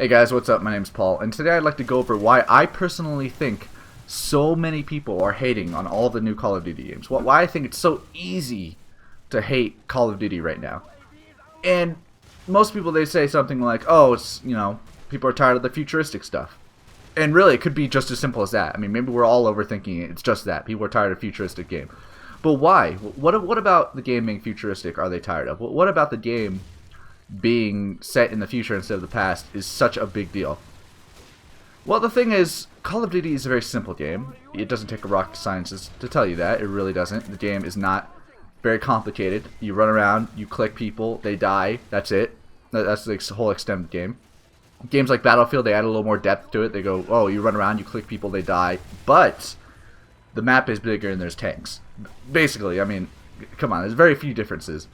Hey guys, what's up? My name's Paul, and today I'd like to go over why I personally think so many people are hating on all the new Call of Duty games. Why I think it's so easy to hate Call of Duty right now. And most people, they say something like, oh, it's, people are tired of the futuristic stuff. And really, it could be just as simple as that. I mean, maybe we're all overthinking it. It's just that. People are tired of futuristic game. But why? What about the game being futuristic are they tired of? What about the game being set in the future instead of the past is such a big deal? Well, the thing is, Call of Duty is a very simple game. It doesn't take a rocket scientist to tell you that. It really doesn't. The game is not very complicated. You run around, you click people, they die, that's it. That's the whole extent of the game. Games like Battlefield, they add a little more depth to it. They go, oh, you run around, you click people, they die. But the map is bigger and there's tanks. Basically, I mean, come on, there's very few differences.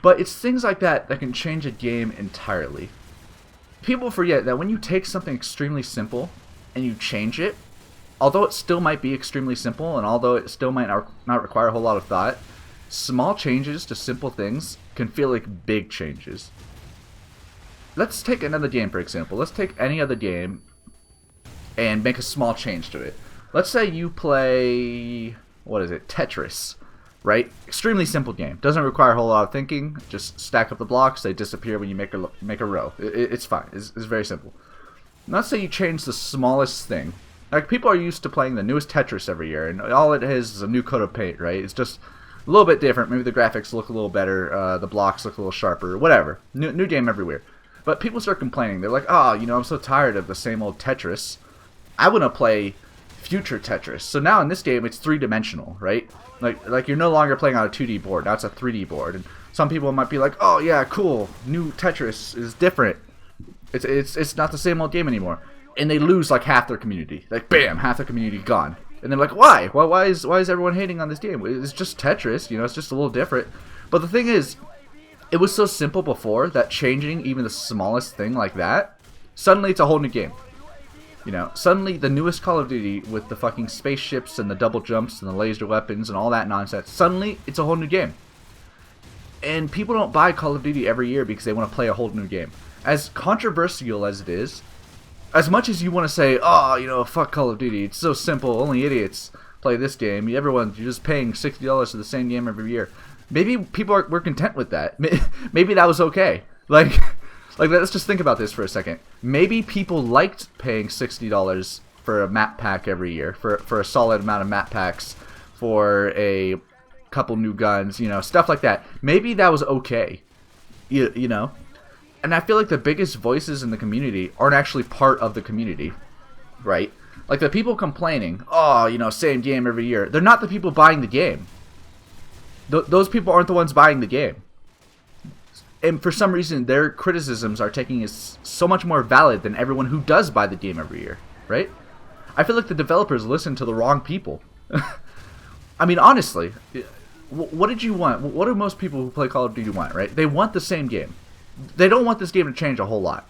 But it's things like that that can change a game entirely. People forget that when you take something extremely simple and you change it, although it still might be extremely simple and although it still might not require a whole lot of thought, small changes to simple things can feel like big changes. Let's take another game, for example. Let's take any other game and make a small change to it. Let's say you play, Tetris, right? Extremely simple game. Doesn't require a whole lot of thinking. Just stack up the blocks. They disappear when you make a row. It's fine. It's very simple. Let's say you change the smallest thing. Like, people are used to playing the newest Tetris every year, and all it is a new coat of paint, right? It's just a little bit different. Maybe the graphics look a little better. The blocks look a little sharper. Whatever. New game everywhere. But people start complaining. They're like, oh, I'm so tired of the same old Tetris. I want to play future Tetris. So now in this game, it's three-dimensional, right? Like you're no longer playing on a 2D board. Now it's a 3D board. And some people might be like, oh, yeah, cool. New Tetris is different. It's not the same old game anymore. And they lose like half their community. Like, bam, half the community gone. And they're like, why? Why is everyone hating on this game? It's just Tetris. It's just a little different. But the thing is, it was so simple before that changing even the smallest thing like that, suddenly it's a whole new game. Suddenly the newest Call of Duty with the fucking spaceships and the double jumps and the laser weapons and all that nonsense, suddenly it's a whole new game. And people don't buy Call of Duty every year because they want to play a whole new game. As controversial as it is, as much as you want to say, oh, fuck Call of Duty, it's so simple, only idiots play this game, you're just paying $60 for the same game every year. Maybe people were content with that. Maybe that was okay. Like, let's just think about this for a second. Maybe people liked paying $60 for a map pack every year, for a solid amount of map packs, for a couple new guns, stuff like that. Maybe that was okay, And I feel like the biggest voices in the community aren't actually part of the community, right? Like the people complaining, oh, same game every year. They're not the people buying the game. Those people aren't the ones buying the game. And for some reason, their criticisms are taking as so much more valid than everyone who does buy the game every year, right? I feel like the developers listen to the wrong people. I mean, honestly, what did you want? What do most people who play Call of Duty want, right? They want the same game. They don't want this game to change a whole lot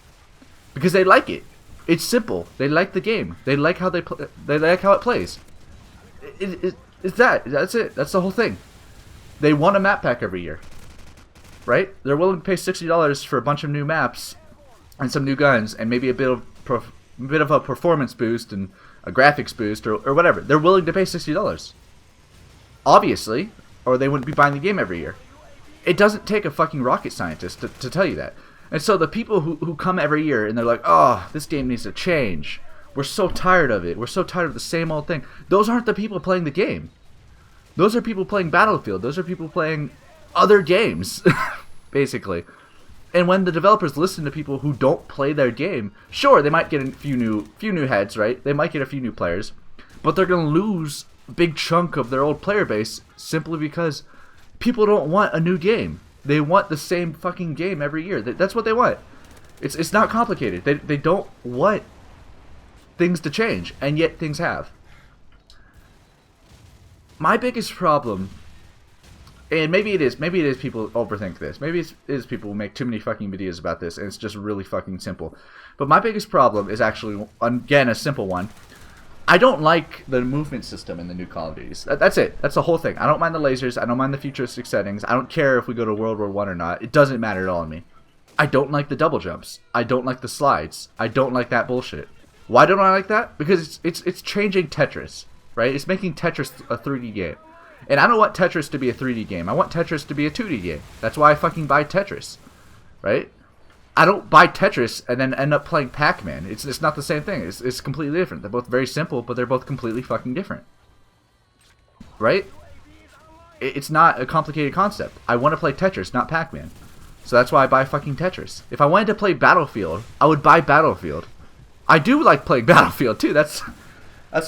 because they like it. It's simple. They like the game. They like how they like how it plays. That's it. That's the whole thing. They want a map pack every year, right? They're willing to pay $60 for a bunch of new maps and some new guns and maybe a bit of a performance boost and a graphics boost or whatever. They're willing to pay $60, obviously, or they wouldn't be buying the game every year. It doesn't take a fucking rocket scientist to tell you that. And so the people who come every year and they're like, oh, this game needs to change. We're so tired of it. We're so tired of the same old thing. Those aren't the people playing the game. Those are people playing Battlefield. Those are people playing other games, basically. And when the developers listen to people who don't play their game, sure, they might get a few new heads, right? They might get a few new players, but they're going to lose a big chunk of their old player base simply because people don't want a new game. They want the same fucking game every year. That's what they want. It's not complicated. They don't want things to change, and yet things have. My biggest problem, and maybe it is people overthink this. Maybe it is people who make too many fucking videos about this, and it's just really fucking simple. But my biggest problem is actually, again, a simple one. I don't like the movement system in the new Call of Duties. That's it. That's the whole thing. I don't mind the lasers. I don't mind the futuristic settings. I don't care if we go to World War I or not. It doesn't matter at all to me. I don't like the double jumps. I don't like the slides. I don't like that bullshit. Why don't I like that? Because it's changing Tetris, right? It's making Tetris a 3D game. And I don't want Tetris to be a 3D game. I want Tetris to be a 2D game. That's why I fucking buy Tetris, right? I don't buy Tetris and then end up playing Pac-Man. It's not the same thing. It's completely different. They're both very simple, but they're both completely fucking different, right? It's not a complicated concept. I want to play Tetris, not Pac-Man. So that's why I buy fucking Tetris. If I wanted to play Battlefield, I would buy Battlefield. I do like playing Battlefield too. That's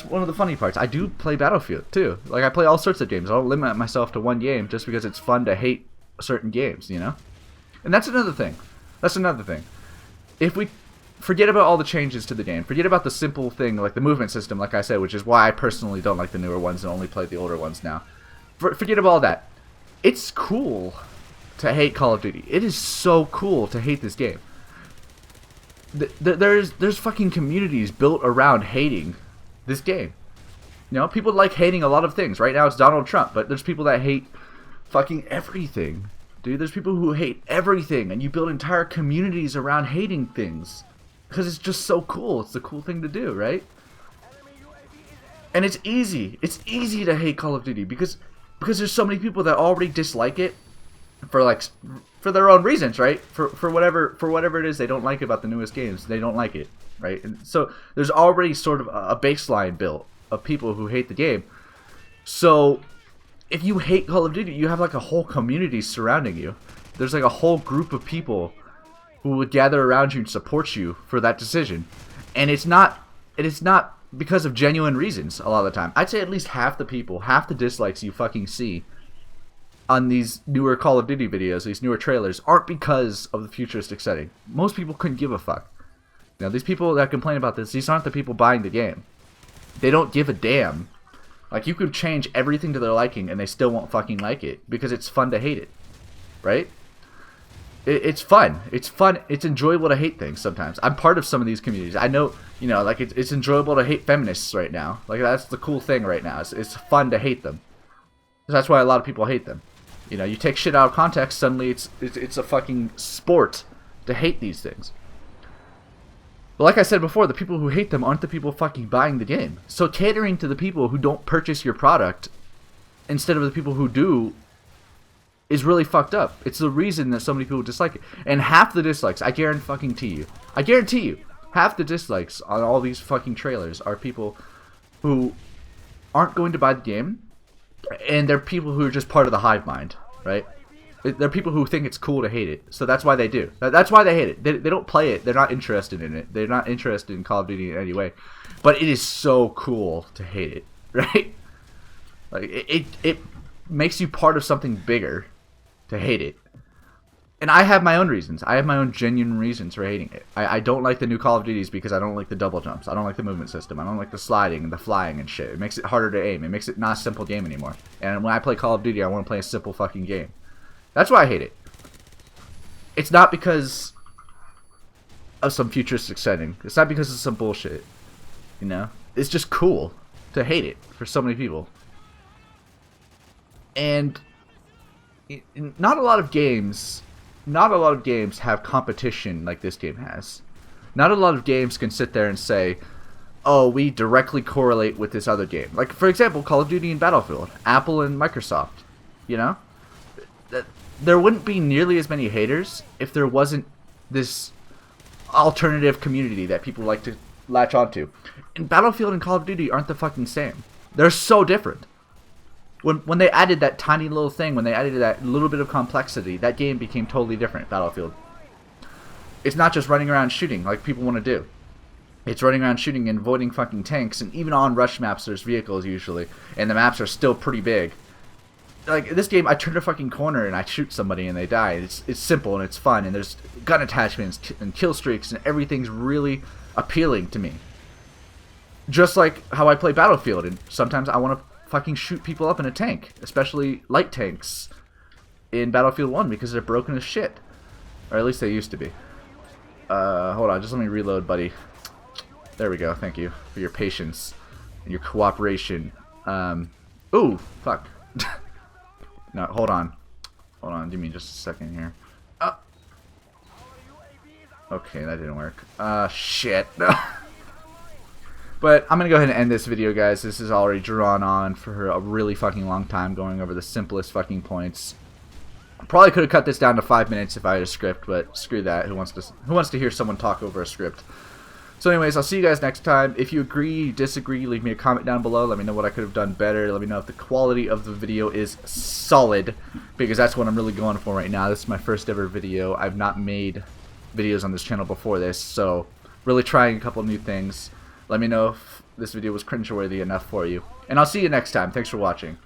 one of the funny parts. I do play Battlefield too. Like I play all sorts of games. I don't limit myself to one game just because it's fun to hate certain games, you know? And that's another thing. That's another thing. If we forget about all the changes to the game, forget about the simple thing like the movement system, like I said, which is why I personally don't like the newer ones and only play the older ones now. Forget about all that. It's cool to hate Call of Duty. It is so cool to hate this game. There's fucking communities built around hating this game. You know, people like hating a lot of things. Right now it's Donald Trump, but there's people that hate fucking everything. Dude, there's people who hate everything, and you build entire communities around hating things. Because it's just so cool. It's the cool thing to do, right? And it's easy. It's easy to hate Call of Duty because there's so many people that already dislike it for their own reasons, right? For whatever it is they don't like about the newest games. They don't like it, right? And so there's already sort of a baseline built of people who hate the game. So if you hate Call of Duty, you have like a whole community surrounding you. There's like a whole group of people who would gather around you and support you for that decision. And it's not because of genuine reasons a lot of the time. I'd say at least half the people, half the dislikes you fucking see on these newer Call of Duty videos, these newer trailers, aren't because of the futuristic setting. Most people couldn't give a fuck. Now, these people that complain about this, these aren't the people buying the game. They don't give a damn. Like, you could change everything to their liking and they still won't fucking like it because it's fun to hate it, right? It's fun. It's fun. It's enjoyable to hate things sometimes. I'm part of some of these communities. I know, you know, like it's enjoyable to hate feminists right now. Like that's the cool thing right now. It's fun to hate them. That's why a lot of people hate them. You know, you take shit out of context, suddenly it's a fucking sport to hate these things. But like I said before, the people who hate them aren't the people fucking buying the game. So catering to the people who don't purchase your product instead of the people who do is really fucked up. It's the reason that so many people dislike it. And half the dislikes, I guarantee you, half the dislikes on all these fucking trailers are people who aren't going to buy the game, and they're people who are just part of the hive mind, right? They're people who think it's cool to hate it, so that's why they do. That's why they hate it. They don't play it. They're not interested in it. They're not interested in Call of Duty in any way. But it is so cool to hate it, right? Like it makes you part of something bigger to hate it. And I have my own reasons. I have my own genuine reasons for hating it. I don't like the new Call of Duties because I don't like the double jumps. I don't like the movement system. I don't like the sliding and the flying and shit. It makes it harder to aim. It makes it not a simple game anymore. And when I play Call of Duty, I want to play a simple fucking game. That's why I hate it. It's not because of some futuristic setting. It's not because of some bullshit. You know? It's just cool to hate it for so many people. And not a lot of games have competition like this game has. Not a lot of games can sit there and say, oh, we directly correlate with this other game. Like, for example, Call of Duty and Battlefield. Apple and Microsoft. You know? There wouldn't be nearly as many haters if there wasn't this alternative community that people like to latch onto. And Battlefield and Call of Duty aren't the fucking same. They're so different. When they added that tiny little thing, when they added that little bit of complexity, that game became totally different, Battlefield. It's not just running around shooting like people want to do. It's running around shooting and avoiding fucking tanks, and even on rush maps there's vehicles usually, and the maps are still pretty big. Like, in this game, I turn a fucking corner and I shoot somebody and they die. It's simple and it's fun, and there's gun attachments and kill streaks, and everything's really appealing to me. Just like how I play Battlefield, and sometimes I want to fucking shoot people up in a tank, especially light tanks in Battlefield 1 because they're broken as shit. Or at least they used to be. Hold on, just let me reload, buddy. There we go, thank you for your patience and your cooperation. Ooh, fuck. No, hold on. Hold on, give me just a second here. Okay, that didn't work. Shit. But I'm going to go ahead and end this video, guys. This is already drawn on for a really fucking long time, going over the simplest fucking points. Probably could have cut this down to 5 minutes if I had a script, but screw that. Who wants to hear someone talk over a script? So anyways, I'll see you guys next time. If you agree, disagree, leave me a comment down below. Let me know what I could have done better. Let me know if the quality of the video is solid, because that's what I'm really going for right now. This is my first ever video. I've not made videos on this channel before this, so really trying a couple new things. Let me know if this video was cringeworthy enough for you. And I'll see you next time. Thanks for watching.